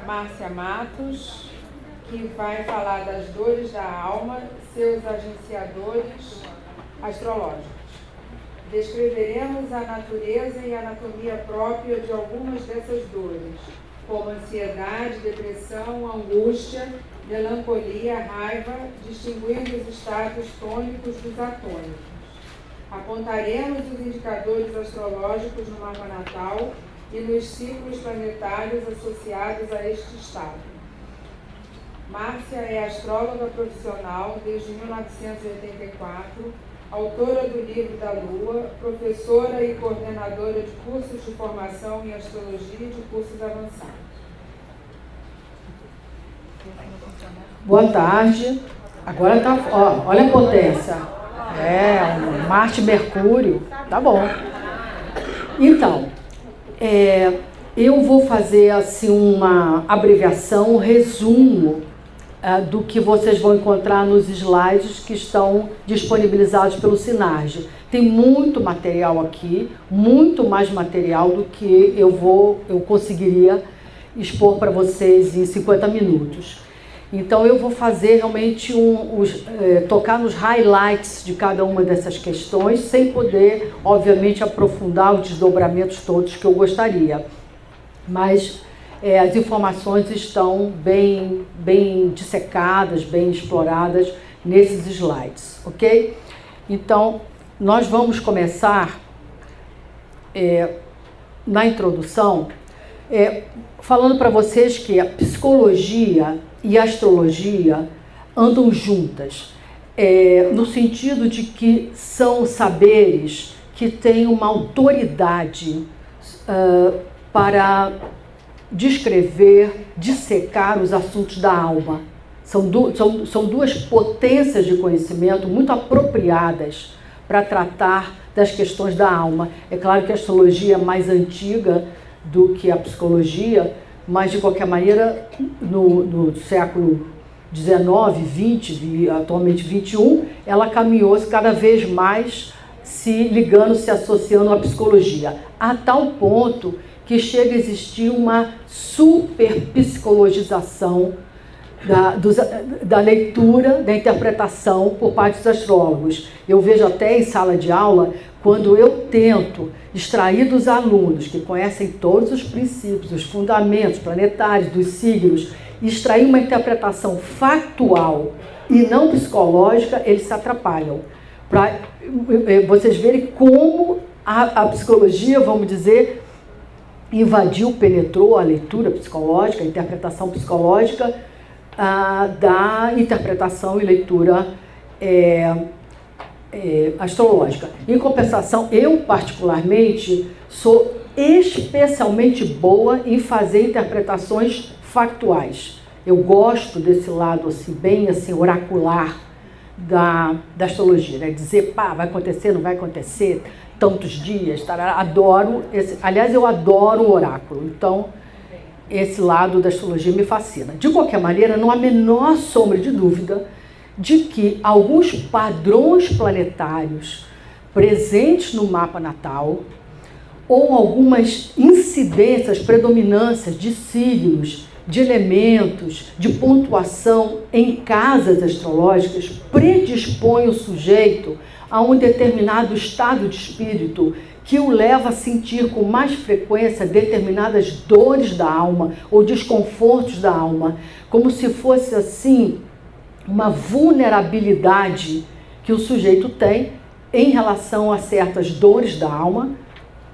Márcia Matos, que vai falar das dores da alma, seus agenciadores astrológicos. Descreveremos a natureza e a anatomia própria de algumas dessas dores, como ansiedade, depressão, angústia, melancolia, raiva, distinguindo os estados tônicos dos atônicos. Apontaremos os indicadores astrológicos no mapa natal e nos ciclos planetários associados a este estado. Márcia é astróloga profissional desde 1984, autora do Livro da Lua, professora e coordenadora de cursos de formação em astrologia e de cursos avançados. Boa tarde. Agora tá, ó, olha a potência. Marte e Mercúrio. Tá bom. Então, eu vou fazer assim uma abreviação, um resumo do que vocês vão encontrar nos slides que estão disponibilizados pelo Sinarge. Tem muito material aqui, muito mais material do que eu conseguiria expor para vocês em 50 minutos. Então eu vou fazer realmente tocar nos highlights de cada uma dessas questões, sem poder, obviamente, aprofundar os desdobramentos todos que eu gostaria. Mas as informações estão bem dissecadas, bem exploradas nesses slides, ok? Então, nós vamos começar na introdução falando para vocês que a psicologia e a astrologia andam juntas, no sentido de que são saberes que têm uma autoridade para descrever, dissecar os assuntos da alma. São duas potências de conhecimento muito apropriadas para tratar das questões da alma. É claro que a astrologia é mais antiga do que a psicologia, mas de qualquer maneira, no século XIX, XX, atualmente XXI, ela caminhou-se cada vez mais se associando à psicologia, a tal ponto que chega a existir uma superpsicologização da leitura, da interpretação por parte dos astrólogos. Eu vejo até em sala de aula, quando eu tento extrair dos alunos que conhecem todos os princípios, os fundamentos planetários, dos signos, extrair uma interpretação factual e não psicológica, eles se atrapalham. Para vocês verem como a psicologia, vamos dizer, penetrou a leitura psicológica, a interpretação psicológica da interpretação e leitura astrológica. Em compensação, eu particularmente sou especialmente boa em fazer interpretações factuais. Eu gosto desse lado assim, bem assim, oracular da astrologia, né? Dizer, vai acontecer, não vai acontecer, tantos dias, tarará. Adoro aliás, eu adoro o oráculo, então esse lado da astrologia me fascina. De qualquer maneira, não há a menor sombra de dúvida de que alguns padrões planetários presentes no mapa natal ou algumas incidências, predominâncias de signos, de elementos, de pontuação em casas astrológicas predispõem o sujeito a um determinado estado de espírito que o leva a sentir com mais frequência determinadas dores da alma ou desconfortos da alma, como se fosse assim uma vulnerabilidade que o sujeito tem em relação a certas dores da alma,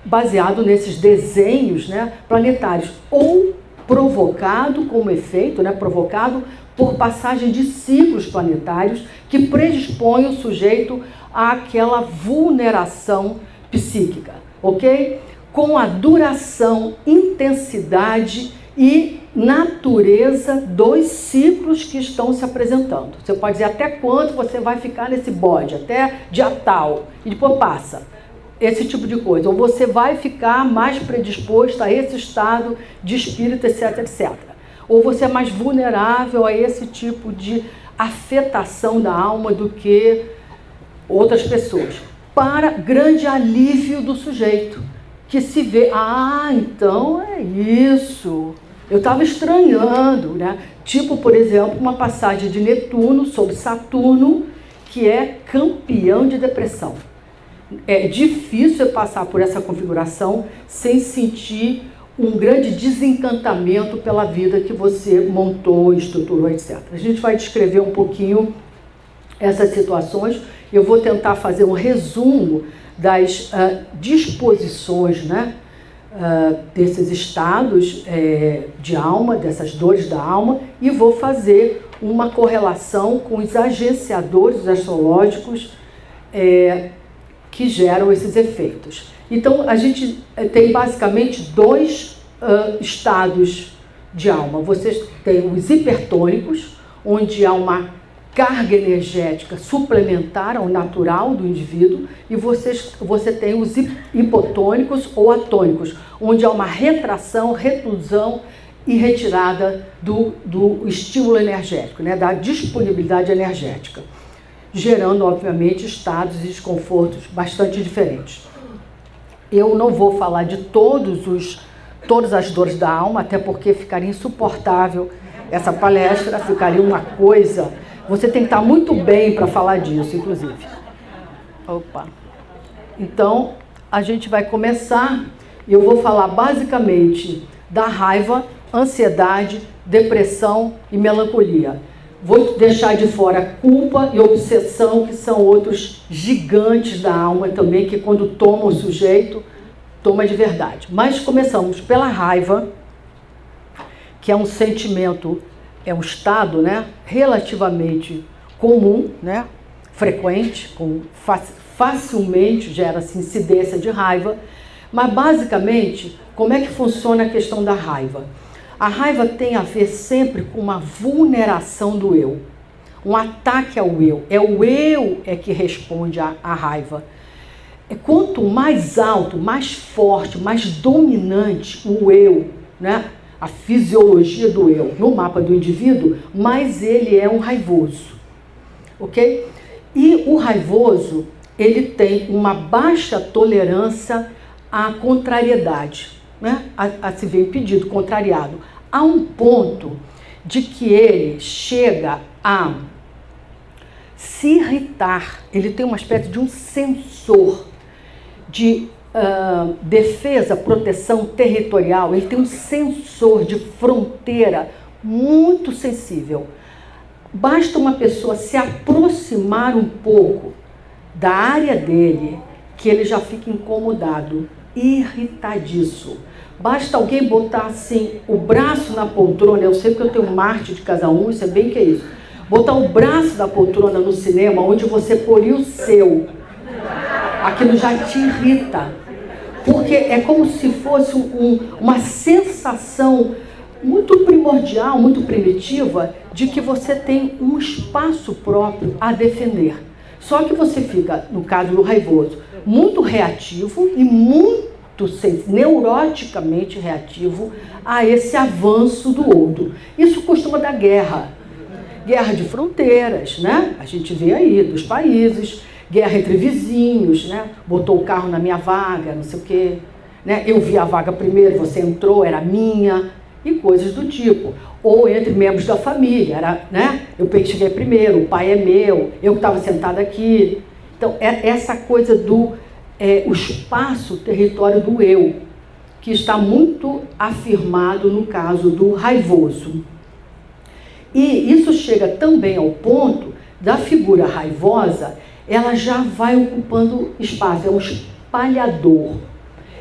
baseado nesses desenhos, né, planetários, ou provocado como efeito, né, provocado por passagem de ciclos planetários que predispõem o sujeito àquela vulneração psíquica, ok? Com a duração, intensidade e natureza dos ciclos que estão se apresentando. Você pode dizer até quanto você vai ficar nesse bode, até dia tal, e depois passa. Esse tipo de coisa. Ou você vai ficar mais predisposto a esse estado de espírito, etc, etc. Ou você é mais vulnerável a esse tipo de afetação da alma do que outras pessoas. Para grande alívio do sujeito, que se vê, então é isso. Eu estava estranhando, né? Tipo, por exemplo, uma passagem de Netuno sobre Saturno, que é campeão de depressão. É difícil eu passar por essa configuração sem sentir um grande desencantamento pela vida que você montou, estruturou, etc. A gente vai descrever um pouquinho essas situações. Eu vou tentar fazer um resumo das disposições, né, desses estados de alma, dessas dores da alma, e vou fazer uma correlação com os agenciadores astrológicos que geram esses efeitos. Então, a gente tem basicamente dois estados de alma. Vocês têm os hipertônicos, onde há uma carga energética suplementar ao natural do indivíduo, e você tem os hipotônicos ou atônicos, onde há uma retração, reclusão e retirada do estímulo energético, né, da disponibilidade energética, gerando, obviamente, estados e desconfortos bastante diferentes. Eu não vou falar de todas as dores da alma, até porque ficaria insuportável essa palestra, ficaria uma coisa... Você tem que estar muito bem para falar disso, inclusive. Opa! Então, a gente vai começar, e eu vou falar basicamente da raiva, ansiedade, depressão e melancolia. Vou deixar de fora culpa e obsessão, que são outros gigantes da alma também, que quando toma o sujeito, toma de verdade. Mas começamos pela raiva, que é um sentimento, é um estado, né, relativamente comum, né, frequente, facilmente gera-se incidência de raiva. Mas basicamente, como é que funciona a questão da raiva? A raiva tem a ver sempre com uma vulneração do eu, um ataque ao eu. É o eu que responde à raiva. Quanto mais alto, mais forte, mais dominante o eu, né? A fisiologia do eu no mapa do indivíduo, mais ele é um raivoso, ok? E o raivoso, ele tem uma baixa tolerância à contrariedade, né? A se ver impedido, contrariado, a um ponto de que ele chega a se irritar. Ele tem uma espécie de um sensor de defesa, proteção territorial. Ele tem um sensor de fronteira muito sensível. Basta uma pessoa se aproximar um pouco da área dele, que ele já fica incomodado, irritadiço. Basta alguém botar assim o braço na poltrona. Eu sei que eu tenho Marte de casa 1, isso é bem que é isso. Botar o braço da poltrona no cinema, onde você poria o seu, aquilo já te irrita, porque é como se fosse uma sensação muito primordial, muito primitiva, de que você tem um espaço próprio a defender. Só que você fica, no caso do raivoso, muito reativo e muito neuroticamente reativo a esse avanço do outro. Isso costuma dar guerra de fronteiras, né? A gente vê aí dos países, guerra entre vizinhos, né? Botou o carro na minha vaga, não sei o quê, né? Eu vi a vaga primeiro, você entrou, era minha, e coisas do tipo. Ou entre membros da família, era, né? Eu cheguei primeiro, o pai é meu, eu que estava sentada aqui. Então, é essa coisa do o espaço, o território do eu, que está muito afirmado no caso do raivoso. E isso chega também ao ponto da figura raivosa, ela já vai ocupando espaço, é um espalhador.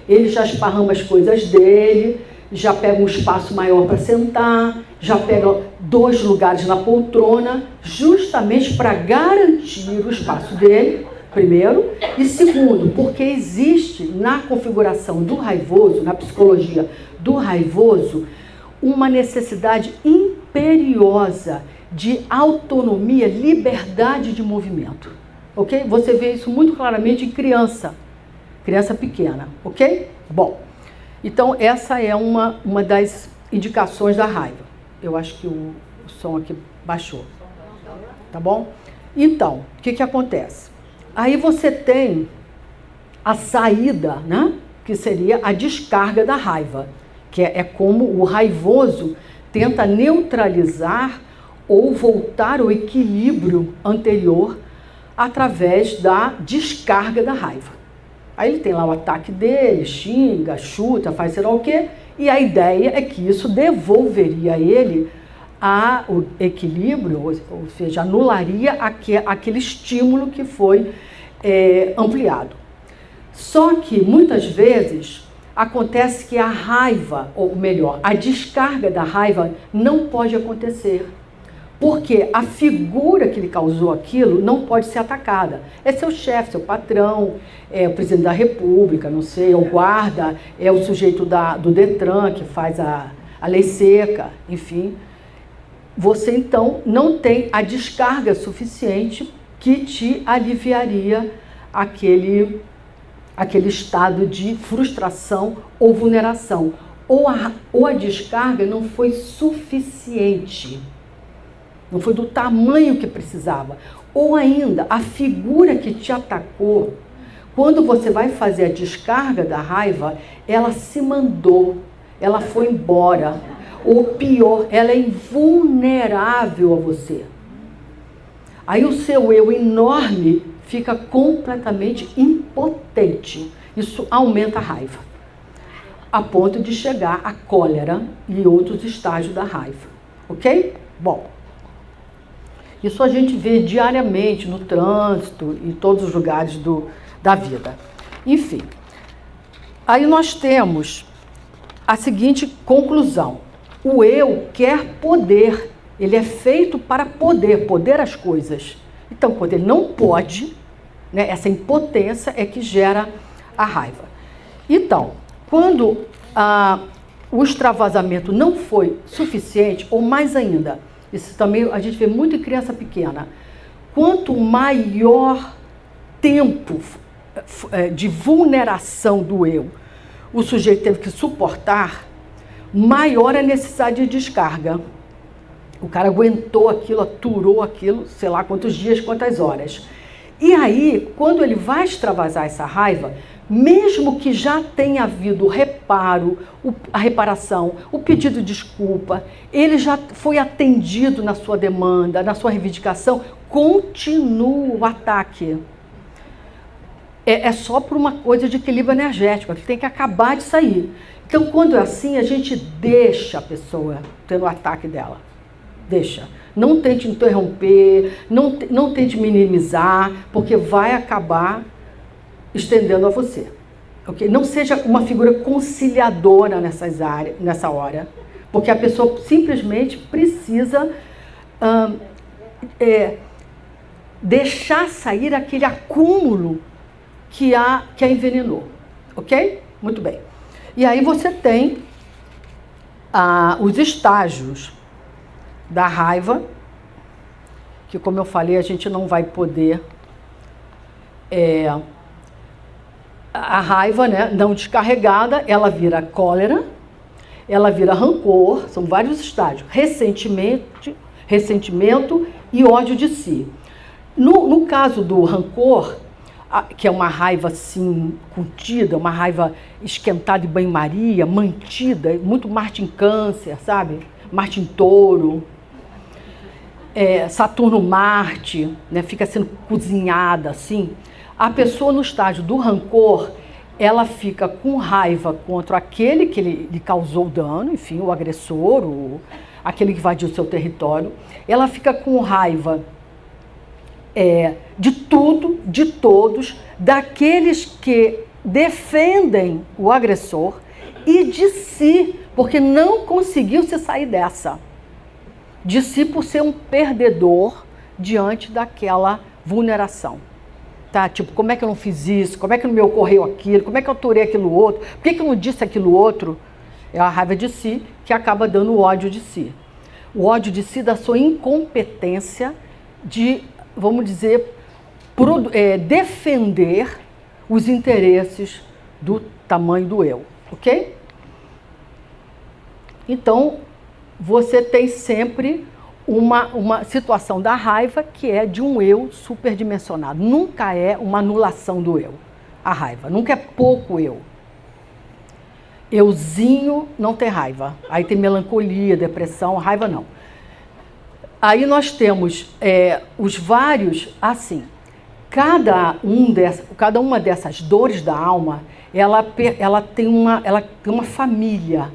Ele já esparrama as coisas dele, já pega um espaço maior para sentar, já pega 2 lugares na poltrona, justamente para garantir o espaço dele, primeiro, e segundo, porque existe na configuração do raivoso, na psicologia do raivoso, uma necessidade imperiosa de autonomia, liberdade de movimento, ok? Você vê isso muito claramente em criança pequena, ok? Bom, então essa é uma das indicações da raiva. Eu acho que o som aqui baixou, tá bom? Então, o que acontece? Aí você tem a saída, né? Que seria a descarga da raiva. que é como o raivoso tenta neutralizar ou voltar ao equilíbrio anterior através da descarga da raiva. Aí ele tem lá o ataque dele, xinga, chuta, faz sei lá o quê, e a ideia é que isso devolveria a ele o equilíbrio, ou seja, anularia aquele estímulo que foi ampliado. Só que, muitas vezes, acontece que a raiva, ou melhor, a descarga da raiva não pode acontecer. Porque a figura que ele causou aquilo não pode ser atacada. É seu chefe, seu patrão, é o presidente da República, não sei, é o guarda, é o sujeito do Detran que faz a lei seca, enfim. Você, então, não tem a descarga suficiente que te aliviaria aquele estado de frustração ou vulneração. Ou a descarga não foi suficiente. Não foi do tamanho que precisava. Ou ainda, a figura que te atacou, quando você vai fazer a descarga da raiva, ela se mandou, ela foi embora. Ou pior, ela é invulnerável a você. Aí o seu eu enorme fica completamente impotente. Isso aumenta a raiva, a ponto de chegar à cólera e outros estágios da raiva. Ok? Bom. Isso a gente vê diariamente no trânsito, em todos os lugares da vida. Enfim, aí nós temos a seguinte conclusão. O eu quer poder, ele é feito para poder as coisas. Então, quando ele não pode, né, essa impotência é que gera a raiva. Então, quando o extravasamento não foi suficiente, ou mais ainda, isso também a gente vê muito em criança pequena. Quanto maior tempo de vulneração do eu o sujeito teve que suportar, maior a necessidade de descarga. O cara aguentou aquilo, aturou aquilo, sei lá quantos dias, quantas horas. E aí, quando ele vai extravasar essa raiva, mesmo que já tenha havido o reparo, a reparação, o pedido de desculpa, ele já foi atendido na sua demanda, na sua reivindicação, continua o ataque. É só por uma coisa de equilíbrio energético, que tem que acabar de sair. Então, quando é assim, a gente deixa a pessoa tendo o ataque dela. Deixa. Não tente interromper, não tente minimizar, porque vai acabar estendendo a você. Okay? Não seja uma figura conciliadora nessa hora, porque a pessoa simplesmente precisa deixar sair aquele acúmulo que a envenenou. Ok? Muito bem. E aí você tem os estágios da raiva, que, como eu falei, a gente não vai poder... a raiva, né, não descarregada, ela vira cólera, ela vira rancor, são vários estágios, ressentimento e ódio de si. No caso do rancor, que é uma raiva assim contida, uma raiva esquentada em banho-maria, mantida, muito Marte em Câncer, sabe? Marte em Touro, Saturno-Marte, né, fica sendo cozinhada assim. A pessoa no estágio do rancor, ela fica com raiva contra aquele que lhe causou dano, enfim, o agressor, aquele que invadiu o seu território. Ela fica com raiva de tudo, de todos, daqueles que defendem o agressor e de si, porque não conseguiu se sair dessa. De si por ser um perdedor diante daquela vulneração. Tá? Tipo, como é que eu não fiz isso? Como é que não me ocorreu aquilo? Como é que eu aturei aquilo outro? Por que eu não disse aquilo outro? É a raiva de si que acaba dando o ódio de si. O ódio de si da sua incompetência de, vamos dizer, defender os interesses do tamanho do eu, ok? Então, você tem sempre uma situação da raiva que é de um eu superdimensionado. Nunca é uma anulação do eu, a raiva. Nunca é pouco eu. Euzinho não tem raiva. Aí tem melancolia, depressão, raiva não. Aí nós temos os vários, assim, cada uma dessas dores da alma, ela tem uma família,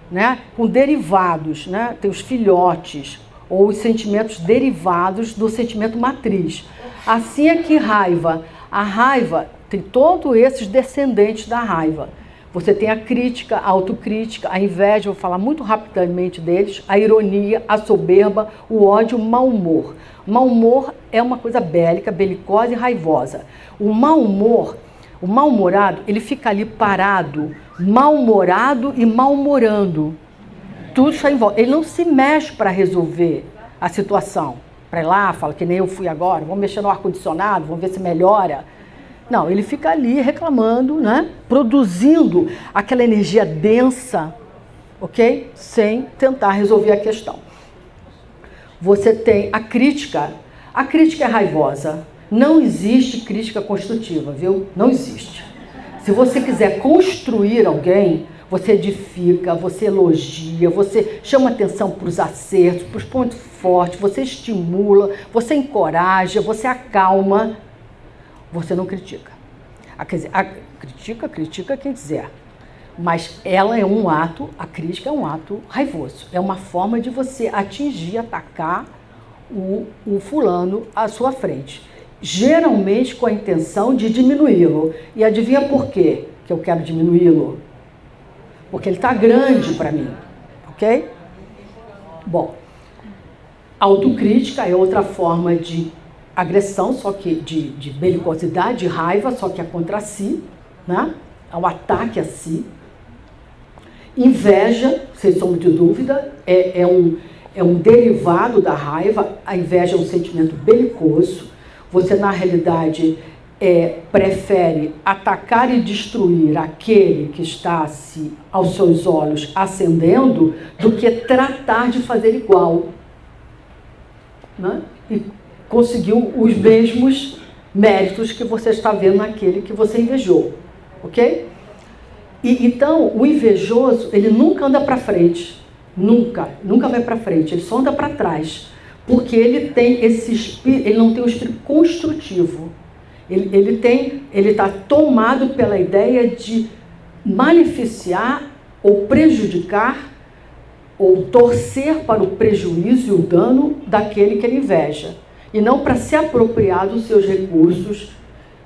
né, com derivados, né, tem os filhotes, ou os sentimentos derivados do sentimento matriz. Assim é que a raiva tem todos esses descendentes da raiva. Você tem a crítica, a autocrítica, a inveja, vou falar muito rapidamente deles, a ironia, a soberba, o ódio, o mau humor. Mau humor é uma coisa bélica, belicosa e raivosa. O mal-humorado, ele fica ali parado, mal-humorado e mal-humorando. Tudo está em volta. Ele não se mexe para resolver a situação. Para ir lá, fala que nem eu fui agora, vamos mexer no ar-condicionado, vamos ver se melhora. Não, ele fica ali reclamando, né? Produzindo aquela energia densa, ok? Sem tentar resolver a questão. Você tem a crítica. A crítica é raivosa. Não existe crítica construtiva, viu? Não existe. Se você quiser construir alguém, você edifica, você elogia, você chama atenção para os acertos, para os pontos fortes, você estimula, você encoraja, você acalma. Você não critica. Quer dizer, critica quem quiser. Mas ela é um ato, a crítica é um ato raivoso. É uma forma de você atingir, atacar o fulano à sua frente. Geralmente com a intenção de diminuí-lo. E adivinha por quê que eu quero diminuí-lo? Porque ele está grande para mim. Ok? Bom, autocrítica é outra forma de agressão, só que de belicosidade, de raiva, só que é contra si, né? É um ataque a si. Inveja, sem sombra de dúvida, é um derivado da raiva. A inveja é um sentimento belicoso. Você, na realidade, prefere atacar e destruir aquele que está, aos seus olhos, ascendendo, do que tratar de fazer igual, né? E conseguiu os mesmos méritos que você está vendo naquele que você invejou, ok? Então, o invejoso, ele nunca anda para frente, nunca vai para frente, ele só anda para trás, porque ele tem esse espírito, ele não tem o espírito construtivo, ele está tomado pela ideia de maleficiar ou prejudicar ou torcer para o prejuízo e o dano daquele que ele inveja, e não para se apropriar dos seus recursos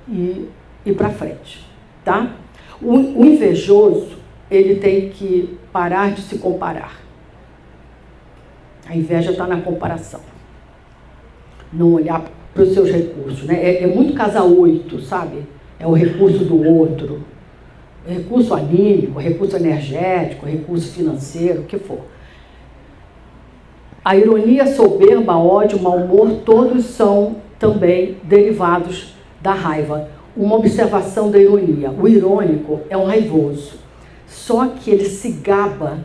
e ir para frente, tá? O invejoso, ele tem que parar de se comparar. A inveja está na comparação. Não olhar para os seus recursos, né? É muito casa 8, sabe? É o recurso do outro. Recurso anímico, recurso energético, recurso financeiro, o que for. A ironia, a soberba, ódio, o mau humor, todos são também derivados da raiva. Uma observação da ironia. O irônico é um raivoso, só que ele se gaba.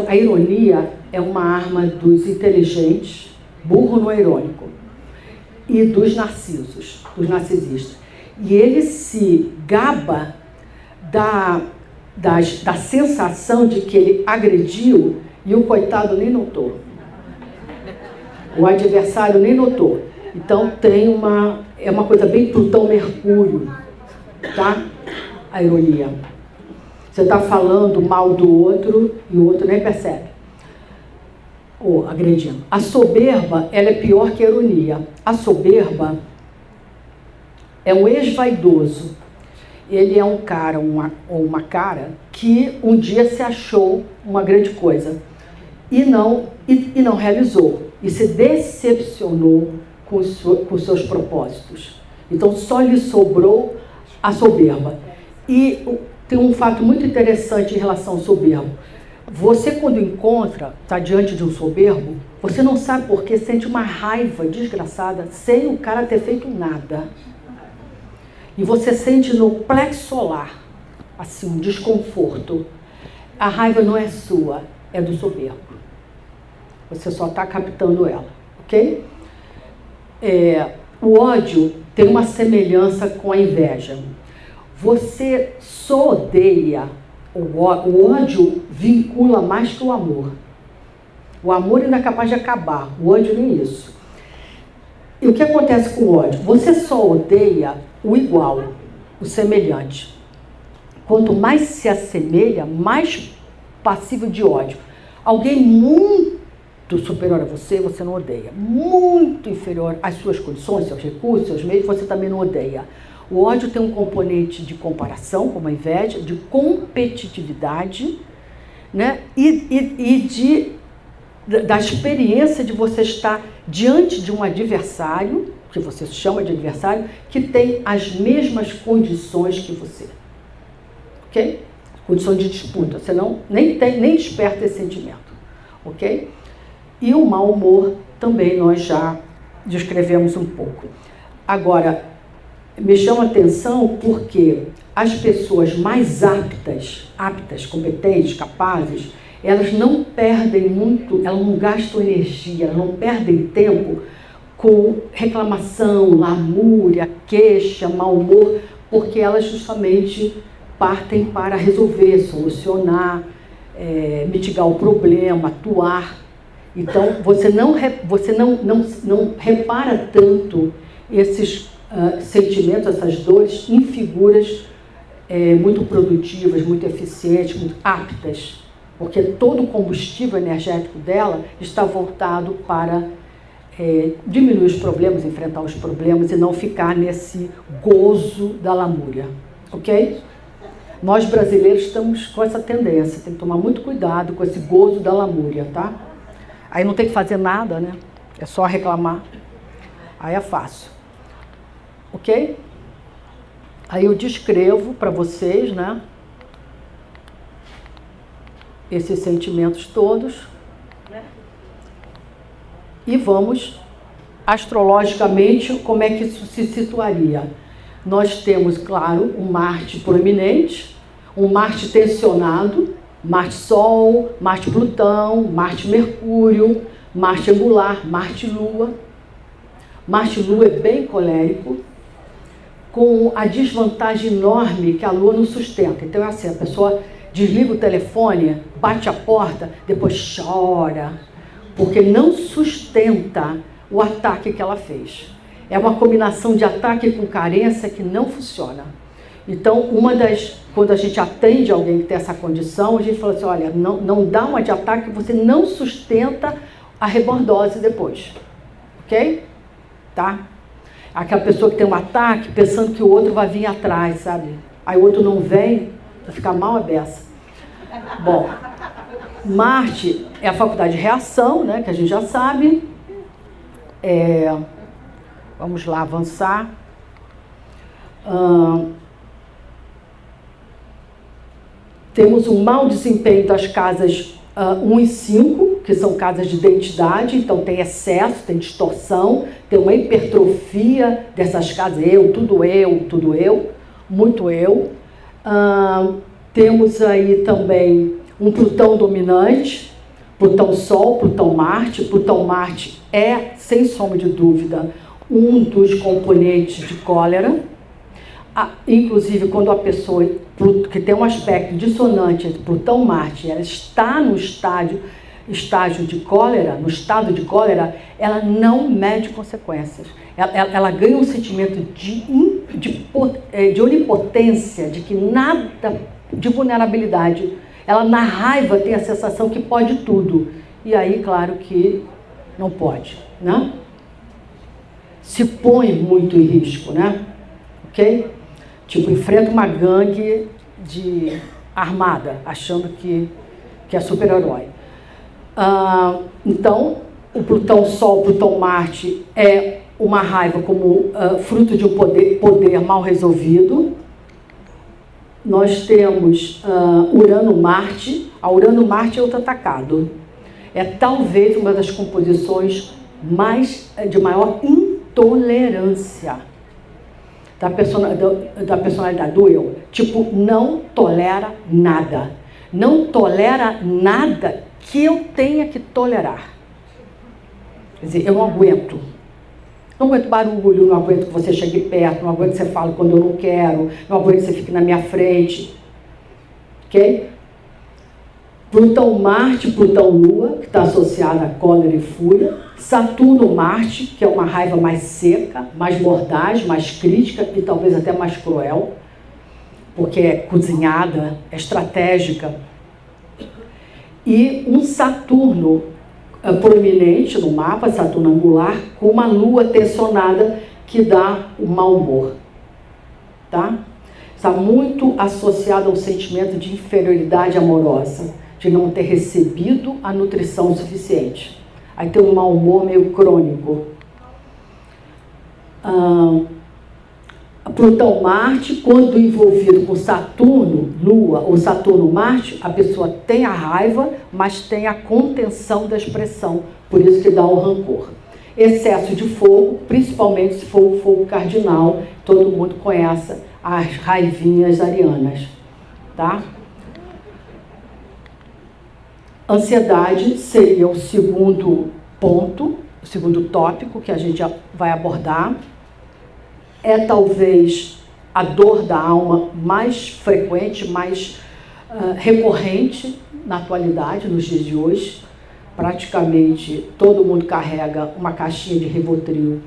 A ironia é uma arma dos inteligentes, burro não é irônico, e dos narcisos, dos narcisistas. E ele se gaba da sensação de que ele agrediu e o coitado nem notou. O adversário nem notou. Então é uma coisa bem Plutão-Mercúrio, tá? A ironia. Você está falando mal do outro e o outro nem percebe. Ou agredindo. A soberba, ela é pior que a ironia. A soberba é um ex-vaidoso. Ele é um cara ou uma cara que um dia se achou uma grande coisa e não realizou. E se decepcionou com os seus propósitos. Então, só lhe sobrou a soberba. E tem um fato muito interessante em relação ao soberbo. Você, quando está diante de um soberbo, você não sabe por que sente uma raiva desgraçada sem o cara ter feito nada. E você sente no plexo solar, assim, um desconforto. A raiva não é sua, é do soberbo. Você só está captando ela, ok? O ódio tem uma semelhança com a inveja. Você só odeia O ódio vincula mais que o amor. O amor ainda é capaz de acabar, o ódio nem isso. E o que acontece com o ódio? Você só odeia o igual, o semelhante. Quanto mais se assemelha, mais passivo de ódio. Alguém muito superior a você, você não odeia. Muito inferior às suas condições, seus recursos, seus meios, você também não odeia. O ódio tem um componente de comparação, como a inveja, de competitividade, né? Da experiência de você estar diante de um adversário, que você chama de adversário, que tem as mesmas condições que você. Ok? Condição de disputa. Você nem desperta esse sentimento. Ok? E o mau humor também nós já descrevemos um pouco. Agora, me chama a atenção porque as pessoas mais aptas, competentes, capazes, elas não perdem muito, elas não gastam energia, elas não perdem tempo com reclamação, lamúria, queixa, mau humor, porque elas justamente partem para resolver, solucionar, mitigar o problema, atuar. Então, você não repara tanto esses sentimentos, essas dores em figuras muito produtivas, muito eficientes, muito aptas, porque todo o combustível energético dela está voltado para diminuir os problemas, enfrentar os problemas e não ficar nesse gozo da lamúria, ok? Nós brasileiros estamos com essa tendência, tem que tomar muito cuidado com esse gozo da lamúria, tá? Aí não tem que fazer nada, né? É só reclamar. Aí é fácil. Ok? Aí eu descrevo para vocês, né? Esses sentimentos todos. E vamos, astrologicamente, como é que isso se situaria? Nós temos, claro, um Marte proeminente, um Marte tensionado, Marte-Sol, Marte-Plutão, Marte-Mercúrio, Marte angular, Marte-Lua. Marte-Lua é bem colérico, com a desvantagem enorme que a Lua não sustenta. Então é assim, a pessoa desliga o telefone, bate a porta, depois chora, porque não sustenta o ataque que ela fez. É uma combinação de ataque com carência que não funciona. Então, quando a gente atende alguém que tem essa condição, a gente fala assim, olha, não dá uma de ataque, você não sustenta a rebordose depois. Ok? Tá? Aquela pessoa que tem um ataque, pensando que o outro vai vir atrás, sabe? Aí o outro não vem, vai ficar mal a beça. Bom, Marte é a faculdade de reação, né, que a gente já sabe. Vamos lá avançar. Temos um mau desempenho das casas 1 e 5, que são casas de identidade, então tem excesso, tem distorção, tem uma hipertrofia dessas casas, tudo eu, muito eu. Temos aí também um Plutão dominante, Plutão-Sol, Plutão-Marte. Plutão-Marte é, sem sombra de dúvida, um dos componentes de cólera. Inclusive, quando a pessoa que tem um aspecto dissonante entre Plutão-Marte, ela está no estágio de cólera, no estado de cólera, ela não mede consequências. Ela ganha um sentimento de onipotência, de que nada, de vulnerabilidade. Ela, na raiva, tem a sensação que pode tudo. E aí, claro que não pode, né? Se põe muito em risco, né? Ok? Tipo, enfrenta uma gangue armada, achando que é super-herói. Então, o Plutão-Sol, Plutão-Marte é uma raiva como fruto de um poder mal resolvido. Nós temos Urano-Marte. A Urano-Marte é outro atacado. É talvez uma das composições de maior intolerância da personalidade do eu. Tipo, não tolera nada. Não tolera nada que eu tenha que tolerar. Quer dizer, eu não aguento. Não aguento barulho, não aguento que você chegue perto, não aguento que você fale quando eu não quero, não aguento que você fique na minha frente. ok? Plutão-Marte, Plutão-Lua, que está associada a cólera e fúria. Saturno-Marte, que é uma raiva mais seca, mais mordaz, mais crítica e talvez até mais cruel, porque é cozinhada, é estratégica. E um Saturno proeminente no mapa, Saturno angular, com uma Lua tensionada que dá o mau humor. Tá? Está muito associado ao sentimento de inferioridade amorosa, de não ter recebido a nutrição suficiente. Aí tem um mau humor meio crônico. Plutão-Marte, quando envolvido com Saturno, Lua ou Saturno-Marte, a pessoa tem a raiva, mas tem a contenção da expressão, por isso que dá o rancor. Excesso de fogo, principalmente se for o fogo cardinal, todo mundo conhece as raivinhas arianas, tá? Ansiedade seria o segundo ponto, o segundo tópico que a gente já vai abordar. É talvez a dor da alma mais frequente, mais recorrente na atualidade, nos dias de hoje. Praticamente todo mundo carrega uma caixinha de Rivotril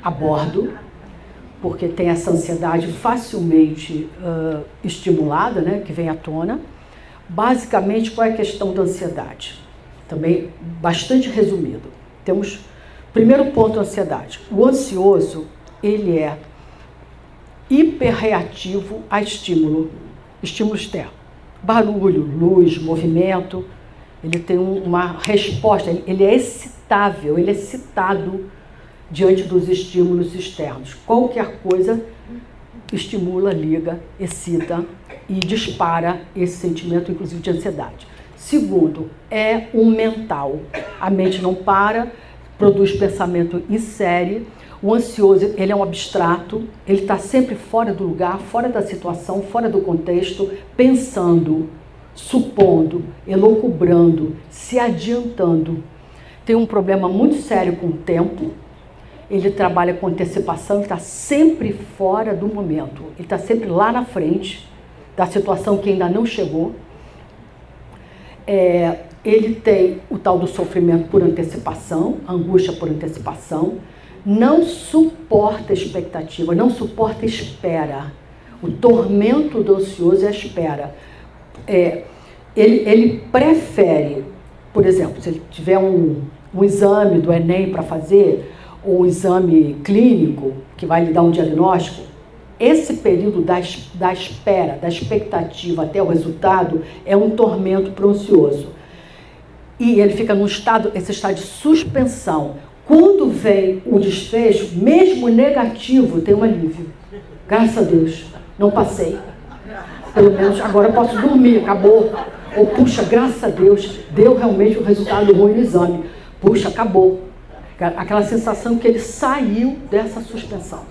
a bordo, porque tem essa ansiedade facilmente estimulada, né, que vem à tona. Basicamente, qual é a questão da ansiedade? Também bastante resumido. Temos, primeiro ponto, a ansiedade. O ansioso, ele é hiperreativo a estímulo externo. Barulho, luz, movimento, ele tem uma resposta, ele é excitável, ele é excitado diante dos estímulos externos. Qualquer coisa estimula, liga, excita e dispara esse sentimento, inclusive de ansiedade. Segundo, é um mental. A mente não para, produz pensamento em série. O ansioso, ele é um abstrato, ele está sempre fora do lugar, fora da situação, fora do contexto, pensando, supondo, elucubrando, se adiantando. Tem um problema muito sério com o tempo. Ele trabalha com antecipação, ele está sempre fora do momento. Ele está sempre lá na frente da situação que ainda não chegou. Ele tem o tal do sofrimento por antecipação, angústia por antecipação. Não suporta expectativa, não suporta espera. O tormento do ansioso é a espera. Ele prefere, por exemplo, se ele tiver um exame do Enem para fazer, ou um exame clínico que vai lhe dar um diagnóstico, esse período da espera, da expectativa até o resultado é um tormento para o ansioso. E ele fica esse estado de suspensão. Quando vem o desfecho, mesmo negativo, tem um alívio. Graças a Deus, não passei. Pelo menos agora eu posso dormir, acabou. Ou, puxa, graças a Deus, deu realmente o resultado ruim no exame. Puxa, acabou. Aquela sensação que ele saiu dessa suspensão,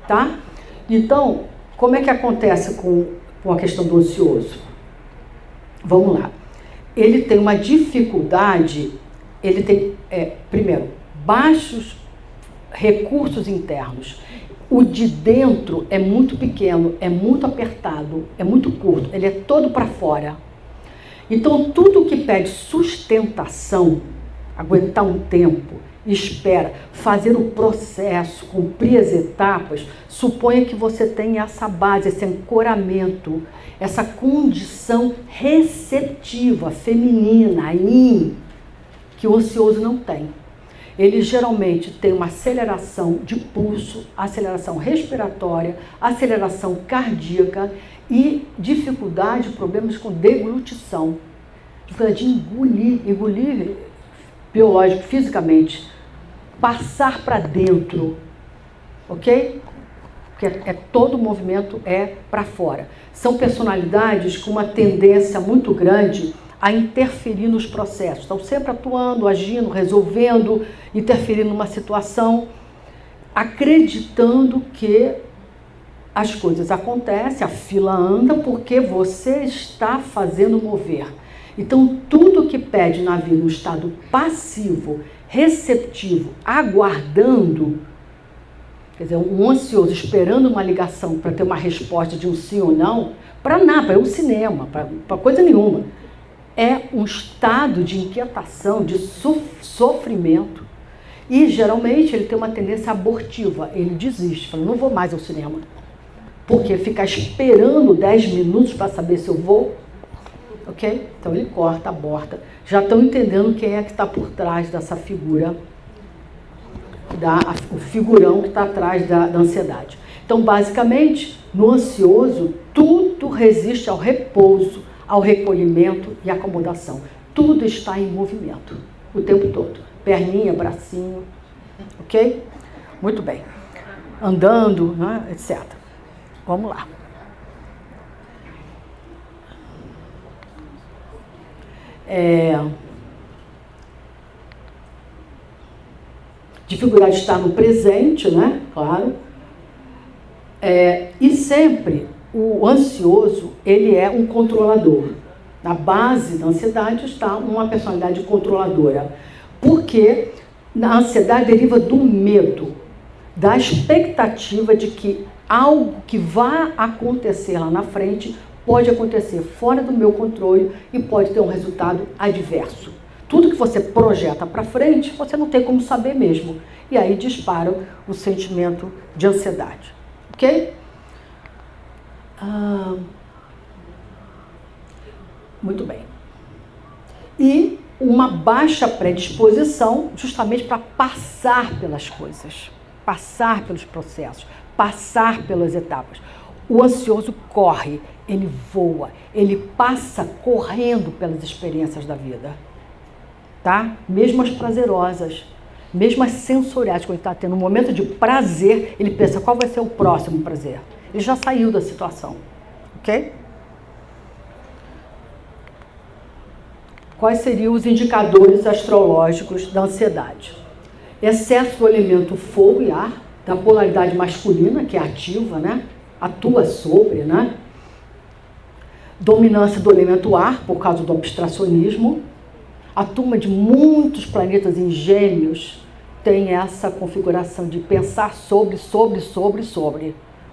tá? Então, como é que acontece com a questão do ansioso? Vamos lá. Ele tem uma dificuldade, ele tem, primeiro, baixos recursos internos. O de dentro é muito pequeno, é muito apertado, é muito curto, ele é todo para fora. Então, tudo que pede sustentação, aguentar um tempo, espera, fazer o processo, cumprir as etapas, suponha que você tenha essa base, esse ancoramento, essa condição receptiva, feminina, que o ansioso não tem. Ele geralmente tem uma aceleração de pulso, aceleração respiratória, aceleração cardíaca e dificuldade, problemas com deglutição, dificuldade de engolir biológico, fisicamente, passar para dentro, ok? Porque todo movimento é para fora. São personalidades com uma tendência muito grande a interferir nos processos. Estão sempre atuando, agindo, resolvendo, interferindo numa situação, acreditando que as coisas acontecem, a fila anda porque você está fazendo mover. Então, tudo que pede na vida um estado passivo, receptivo, aguardando, Quer dizer, um ansioso esperando uma ligação para ter uma resposta de um sim ou não, para nada, para um cinema, para coisa nenhuma. É um estado de inquietação, de sofrimento. E, geralmente, ele tem uma tendência abortiva. Ele desiste, fala, não vou mais ao cinema. Porque ficar esperando 10 minutos para saber se eu vou, ok? Então, ele corta, aborta. Já estão entendendo quem é que está por trás dessa figura, o figurão que está atrás da ansiedade. Então, basicamente, no ansioso, tudo resiste ao repouso, ao recolhimento e acomodação. Tudo está em movimento, o tempo todo. Perninha, bracinho, ok? Muito bem. Andando, né, etc. Vamos lá. Dificuldade de estar no presente, né? Claro. E sempre o ansioso, ele é um controlador. Na base da ansiedade está uma personalidade controladora. Porque a ansiedade deriva do medo, da expectativa de que algo que vai acontecer lá na frente pode acontecer fora do meu controle e pode ter um resultado adverso. Tudo que você projeta para frente, você não tem como saber mesmo. E aí dispara o sentimento de ansiedade. Ok? Muito bem. E uma baixa predisposição justamente para passar pelas coisas, passar pelos processos, passar pelas etapas. O ansioso corre, ele voa, ele passa correndo pelas experiências da vida. Tá? Mesmo as prazerosas, mesmo as sensoriais, quando ele está tendo um momento de prazer, ele pensa qual vai ser o próximo prazer. Ele já saiu da situação, ok? Quais seriam os indicadores astrológicos da ansiedade? Excesso do elemento fogo e ar, da polaridade masculina, que é ativa, né? Atua sobre, né? Dominância do elemento ar, por causa do abstracionismo. A turma de muitos planetas em Gêmeos tem essa configuração de pensar sobre,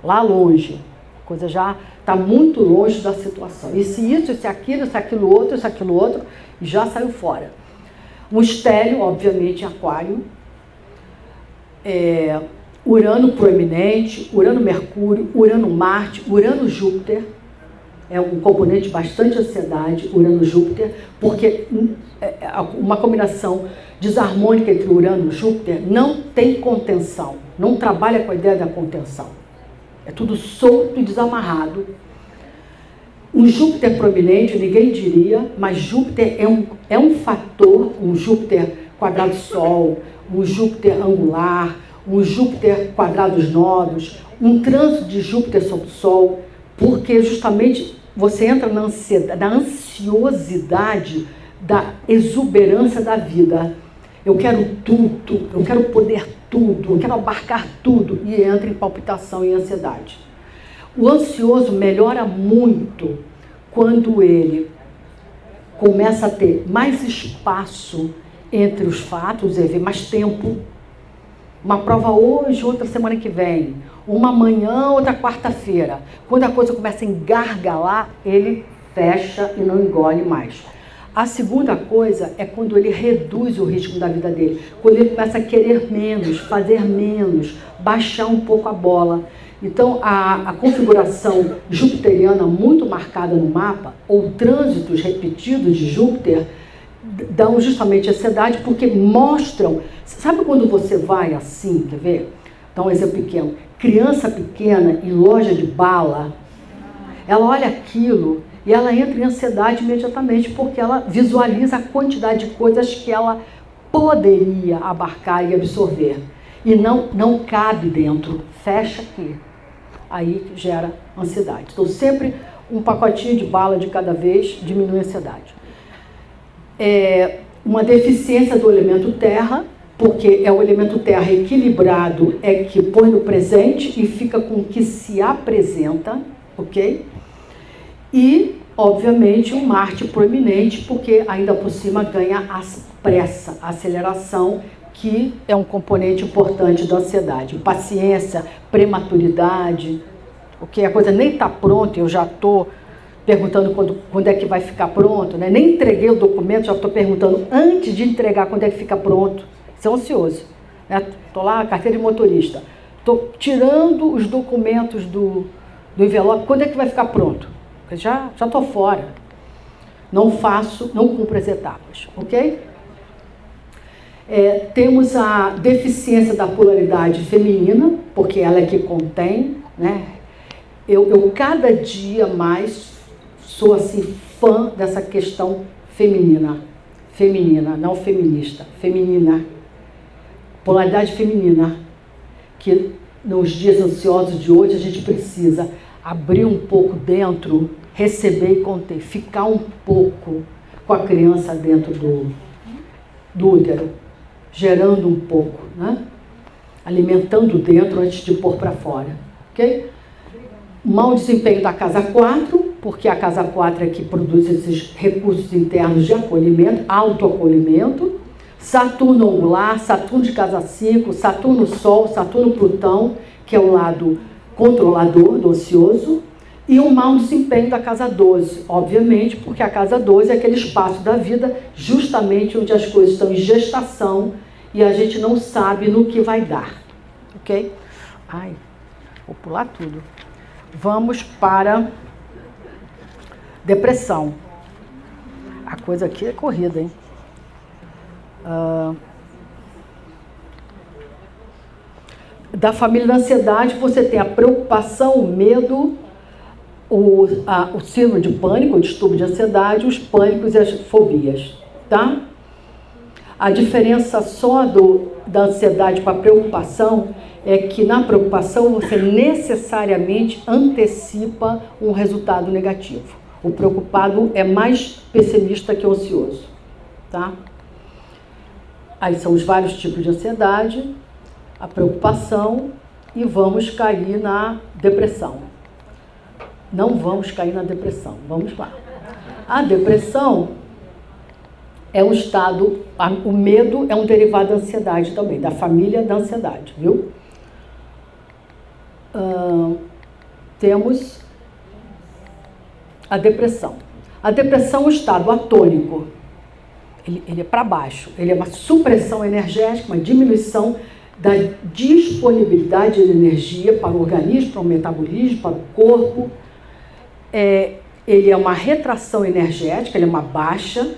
lá longe. A coisa já está muito longe da situação. E se isso, se aquilo outro, já saiu fora. Um estélio, obviamente, Aquário. Urano proeminente, Urano-Mercúrio, Urano-Marte, Urano-Júpiter. É um componente bastante ansiedade, Urano-Júpiter, porque uma combinação desarmônica entre Urano e Júpiter não tem contenção, não trabalha com a ideia da contenção. É tudo solto e desamarrado. Um Júpiter proeminente, ninguém diria, mas Júpiter é um fator, um Júpiter quadrado Sol, um Júpiter angular, um Júpiter quadrado os nodos, um trânsito de Júpiter sobre o Sol, porque justamente você entra na ansiosidade da exuberância da vida. Eu quero tudo, eu quero poder tudo, eu quero abarcar tudo, e entra em palpitação e ansiedade. O ansioso melhora muito quando ele começa a ter mais espaço entre os fatos, mais tempo. Uma prova hoje, outra semana que vem. Uma manhã, outra quarta-feira. Quando a coisa começa a engargalar, ele fecha e não engole mais. A segunda coisa é quando ele reduz o ritmo da vida dele. Quando ele começa a querer menos, fazer menos, baixar um pouco a bola. Então, a configuração jupiteriana muito marcada no mapa, ou trânsitos repetidos de Júpiter, dão justamente ansiedade, porque mostram... Sabe quando você vai assim, quer ver? Dá um exemplo pequeno. Criança pequena em loja de bala, ela olha aquilo e ela entra em ansiedade imediatamente, porque ela visualiza a quantidade de coisas que ela poderia abarcar e absorver. E não cabe dentro, fecha aqui. Aí gera ansiedade. Então, sempre um pacotinho de bala de cada vez diminui a ansiedade. Uma deficiência do elemento terra, porque é o elemento terra equilibrado, é que põe no presente e fica com o que se apresenta, ok? E, obviamente, um Marte proeminente, porque ainda por cima ganha a pressa, a aceleração, que é um componente importante da ansiedade. Impaciência, prematuridade, porque a coisa nem está pronta, eu já estou perguntando quando é que vai ficar pronto, né? Nem entreguei o documento, já estou perguntando antes de entregar quando é que fica pronto. Isso é ansioso. Estou lá, carteira de motorista. Estou tirando os documentos do envelope, quando é que vai ficar pronto? Porque já estou fora. Não cumpro as etapas, ok? Temos a deficiência da polaridade feminina, porque ela é que contém, né? Eu cada dia mais sou assim fã dessa questão feminina, não feminista, feminina, polaridade feminina, que nos dias ansiosos de hoje a gente precisa abrir um pouco dentro, receber e conter, ficar um pouco com a criança dentro do útero, gerando um pouco, né? Alimentando dentro antes de pôr para fora, ok? Mau desempenho da casa 4, porque a casa 4 é que produz esses recursos internos de acolhimento, autoacolhimento. Saturno angular, Saturno de casa 5, Saturno Sol, Saturno Plutão, que é o lado controlador do ansioso. E um mau desempenho da casa 12, obviamente, porque a casa 12 é aquele espaço da vida justamente onde as coisas estão em gestação e a gente não sabe no que vai dar, ok? Ai, vou pular tudo. Vamos para depressão. A coisa aqui é corrida, hein? Da família da ansiedade, você tem a preocupação, o medo, o síndrome de pânico, o distúrbio de ansiedade, os pânicos e as fobias, tá? A diferença só da ansiedade para a preocupação é que na preocupação você necessariamente antecipa um resultado negativo. O preocupado é mais pessimista que o ansioso, tá? Aí são os vários tipos de ansiedade, a preocupação, e vamos cair na depressão. Não vamos cair na depressão, vamos lá. A depressão é um estado, o medo é um derivado da ansiedade também, da família da ansiedade, viu? Temos a depressão. A depressão é um estado atônico, ele é para baixo, ele é uma supressão energética, uma diminuição da disponibilidade de energia para o organismo, para o metabolismo, para o corpo. Ele é uma retração energética, ele é uma baixa.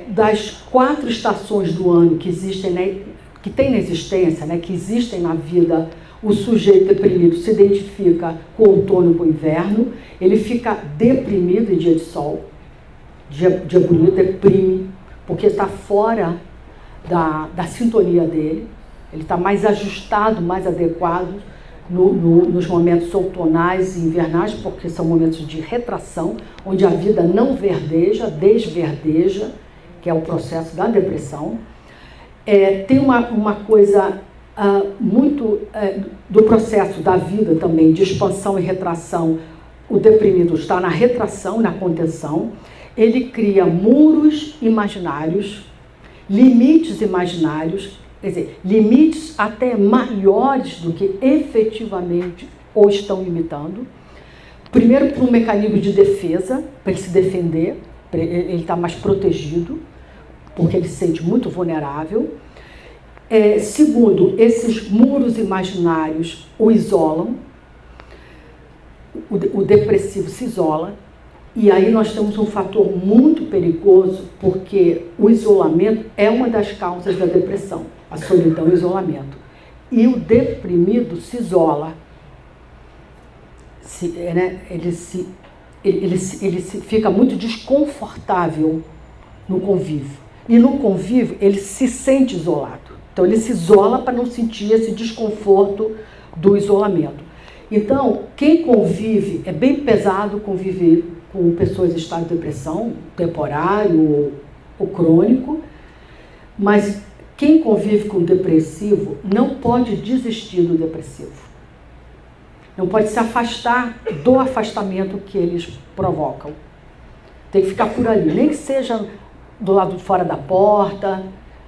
Das 4 estações do ano que existem, né, que tem na existência, né, que existem na vida, o sujeito deprimido se identifica com o outono e com o inverno, ele fica deprimido em dia de sol, dia bonito, deprime, porque está fora da sintonia dele, ele está mais ajustado, mais adequado nos momentos outonais e invernais, porque são momentos de retração, onde a vida não verdeja, desverdeja, que é o processo da depressão. Tem uma coisa muito do processo da vida também, de expansão e retração. O deprimido está na retração, na contenção. Ele cria muros imaginários, limites imaginários, quer dizer, limites até maiores do que efetivamente o estão limitando. Primeiro, por um mecanismo de defesa, para ele se defender, ele está mais protegido, porque ele se sente muito vulnerável. Segundo, esses muros imaginários o isolam, o depressivo se isola, e aí nós temos um fator muito perigoso, porque o isolamento é uma das causas da depressão, a solidão e o isolamento. E o deprimido se isola, ele fica muito desconfortável no convívio. E no convívio ele se sente isolado. Então ele se isola para não sentir esse desconforto do isolamento. Então, quem convive, é bem pesado conviver com pessoas em estado de depressão, temporário ou crônico, mas quem convive com o depressivo não pode desistir do depressivo. Não pode se afastar do afastamento que eles provocam. Tem que ficar por ali, nem que seja do lado de fora da porta,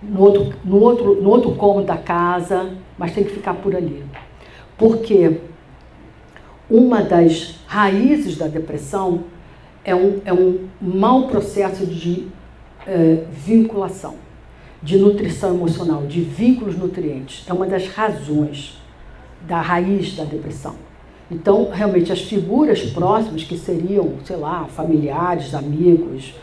no outro cômodo da casa, mas tem que ficar por ali. Porque uma das raízes da depressão é um mau processo de vinculação, de nutrição emocional, de vínculos nutrientes. É uma das razões da raiz da depressão. Então, realmente, as figuras próximas, que seriam, sei lá, familiares, amigos,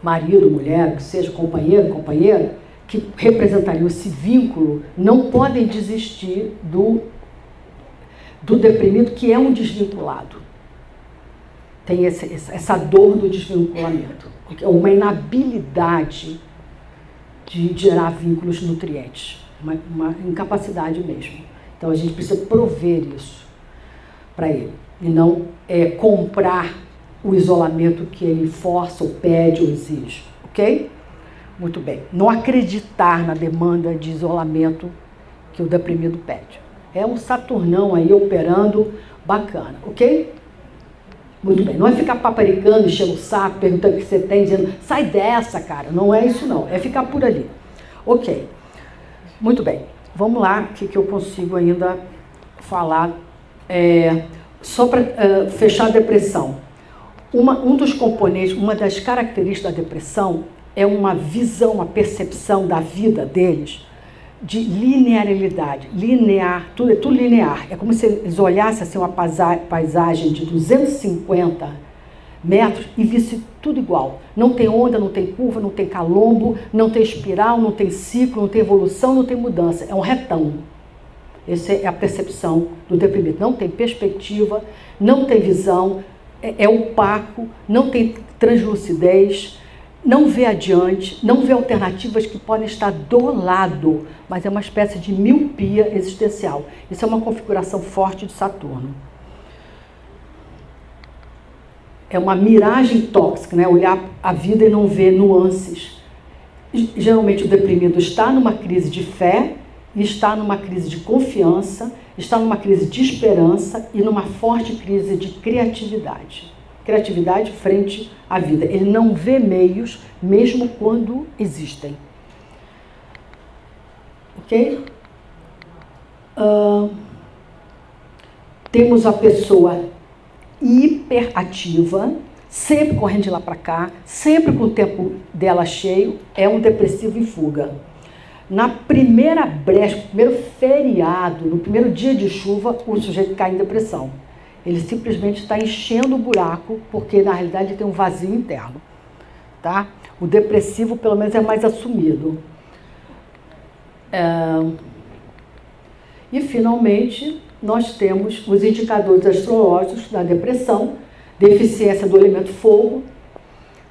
marido, mulher, que seja companheiro, companheira, que representariam esse vínculo, não podem desistir do deprimido, que é um desvinculado. Tem essa dor do desvinculamento, é uma inabilidade de gerar vínculos nutrientes, uma incapacidade mesmo. Então a gente precisa prover isso para ele, e não comprar o isolamento que ele força, ou pede, ou exige, ok? Muito bem. Não acreditar na demanda de isolamento que o deprimido pede. É um Saturnão aí operando bacana, ok? Muito bem. Não é ficar paparicando, enchendo o saco, perguntando o que você tem, dizendo, sai dessa, cara. Não é isso, não. É ficar por ali. Ok. Muito bem. Vamos lá, o que eu consigo ainda falar. Só para fechar a depressão. Um dos componentes, uma das características da depressão é uma visão, uma percepção da vida deles de linearidade, linear, tudo é tudo linear. É como se eles olhassem assim, uma paisagem de 250 metros e vissem tudo igual. Não tem onda, não tem curva, não tem calombo, não tem espiral, não tem ciclo, não tem evolução, não tem mudança. É um retão. Essa é a percepção do deprimido. Não tem perspectiva, não tem visão, é opaco, não tem translucidez, não vê adiante, não vê alternativas que podem estar do lado, mas é uma espécie de miopia existencial. Isso é uma configuração forte de Saturno. É uma miragem tóxica, né? Olhar a vida e não ver nuances. Geralmente o deprimido está numa crise de fé, está numa crise de confiança, está numa crise de esperança e numa forte crise de criatividade. Criatividade frente à vida. Ele não vê meios, mesmo quando existem. Ok? Temos a pessoa hiperativa, sempre correndo de lá para cá, sempre com o tempo dela cheio, é um depressivo em fuga. Na primeira brecha, no primeiro feriado, no primeiro dia de chuva, o sujeito cai em depressão. Ele simplesmente está enchendo o buraco, porque na realidade ele tem um vazio interno. Tá? O depressivo, pelo menos, é mais assumido. E, finalmente, nós temos os indicadores astrológicos da depressão, deficiência do elemento fogo,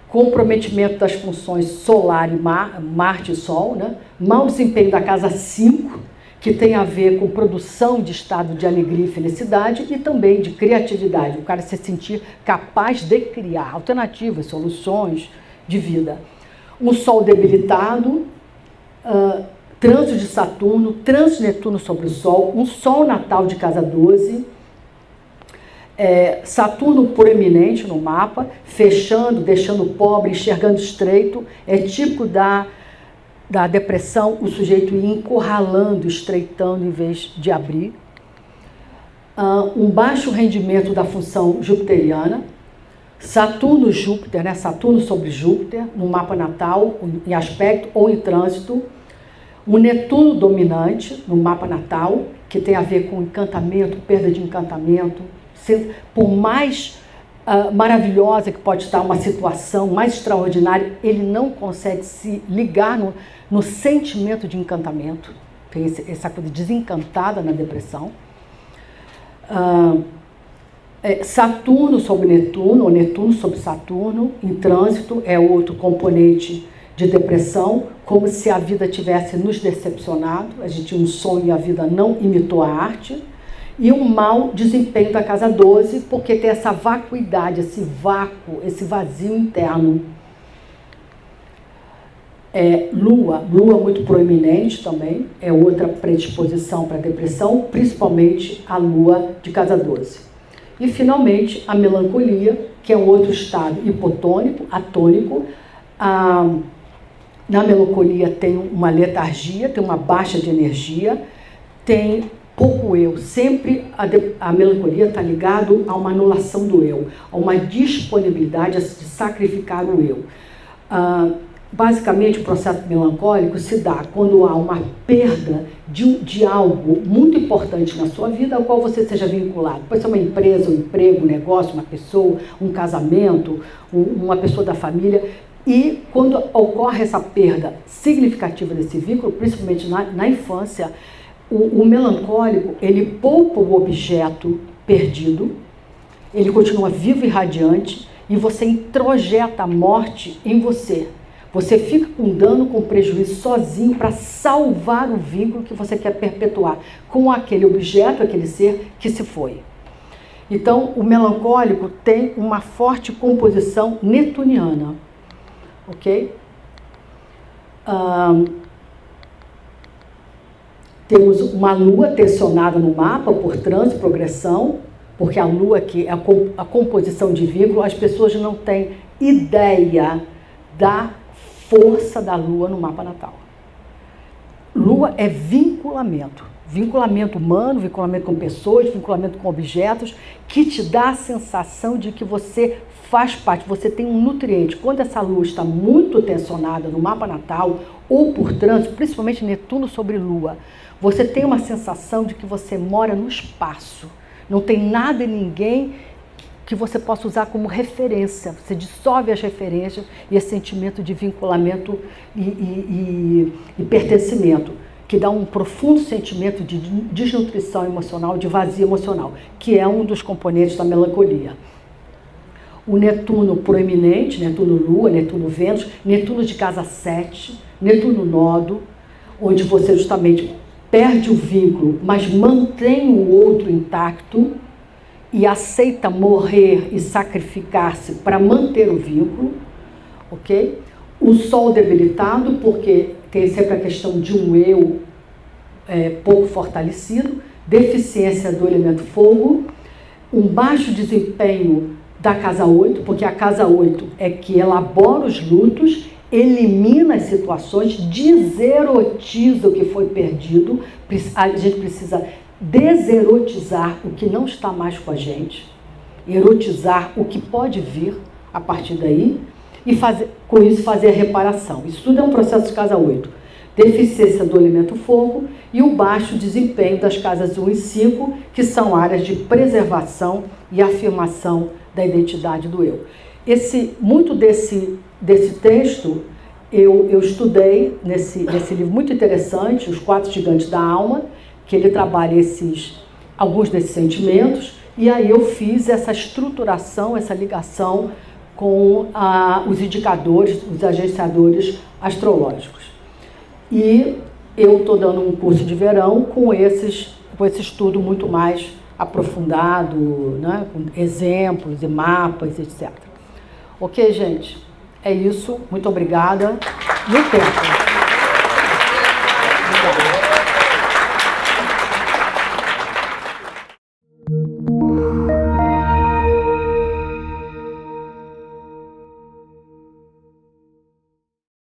comprometimento das funções solar e Marte e Sol, né? Mau desempenho da casa 5, que tem a ver com produção de estado de alegria e felicidade e também de criatividade, o cara se sentir capaz de criar alternativas, soluções de vida. Um Sol debilitado, trânsito de Saturno, trânsito de Netuno sobre o Sol, um Sol natal de casa 12, Saturno proeminente no mapa, fechando, deixando pobre, enxergando estreito, é típico da depressão, o sujeito ir encurralando, estreitando em vez de abrir. Um baixo rendimento da função jupiteriana, Saturno-Júpiter, né? Saturno sobre Júpiter, no mapa natal, em aspecto ou em trânsito. Um Netuno dominante no mapa natal, que tem a ver com encantamento, perda de encantamento. Por mais maravilhosa que pode estar uma situação, mais extraordinária, ele não consegue se ligar no sentimento de encantamento. Tem essa coisa desencantada na depressão. Saturno sobre Netuno, ou Netuno sobre Saturno, em trânsito, é outro componente de depressão, como se a vida tivesse nos decepcionado, a gente tinha um sonho e a vida não imitou a arte. E um mau desempenho da casa 12, porque tem essa vacuidade, esse vácuo, esse vazio interno. Lua muito proeminente também, é outra predisposição para a depressão, principalmente a Lua de casa 12. E, finalmente, a melancolia, que é um outro estado hipotônico, atônico, Na melancolia tem uma letargia, tem uma baixa de energia, tem pouco eu. Sempre a melancolia está ligado a uma anulação do eu, a uma disponibilidade de sacrificar o eu. Basicamente, o processo melancólico se dá quando há uma perda de algo muito importante na sua vida ao qual você seja vinculado. Pode ser uma empresa, um emprego, um negócio, uma pessoa, um casamento, uma pessoa da família. E quando ocorre essa perda significativa desse vínculo, principalmente na infância, o melancólico, ele poupa o objeto perdido, ele continua vivo e radiante, e você introjeta a morte em você. Você fica com dano, com prejuízo sozinho para salvar o vínculo que você quer perpetuar com aquele objeto, aquele ser que se foi. Então, o melancólico tem uma forte composição netuniana, ok? Temos uma lua tensionada no mapa por trânsito, progressão, porque a lua aqui é a composição de vínculo, as pessoas não têm ideia da força da lua no mapa natal. Lua é vinculamento. Vinculamento humano, vinculamento com pessoas, vinculamento com objetos, que te dá a sensação de que você faz parte, você tem um nutriente. Quando essa lua está muito tensionada no mapa natal, ou por trânsito, principalmente Netuno sobre Lua, você tem uma sensação de que você mora no espaço. Não tem nada e ninguém que você possa usar como referência. Você dissolve as referências e esse sentimento de vinculamento e pertencimento, que dá um profundo sentimento de desnutrição emocional, de vazio emocional, que é um dos componentes da melancolia. O Netuno proeminente, Netuno Lua, Netuno Vênus, Netuno de casa 7, Netuno Nodo, onde você justamente perde o vínculo, mas mantém o outro intacto, e aceita morrer e sacrificar-se para manter o vínculo, ok? O Sol debilitado, porque tem sempre a questão de um eu pouco fortalecido, deficiência do elemento fogo, um baixo desempenho da casa 8, porque a casa 8 é que elabora os lutos, elimina as situações, deserotiza o que foi perdido. A gente precisa deserotizar o que não está mais com a gente, erotizar o que pode vir a partir daí e com isso fazer a reparação. Isso tudo é um processo de casa 8. Deficiência do elemento fogo e o baixo desempenho das casas 1 e 5, que são áreas de preservação e afirmação da identidade do eu. Muito desse texto eu estudei nesse livro muito interessante, Os 4 Gigantes da Alma, que ele trabalha alguns desses sentimentos, e aí eu fiz essa estruturação, essa ligação com os indicadores, os agenciadores astrológicos. E eu estou dando um curso de verão com esse estudo muito mais aprofundado, né, com exemplos e mapas, etc. Ok, gente? É isso. Muito obrigada. No tempo.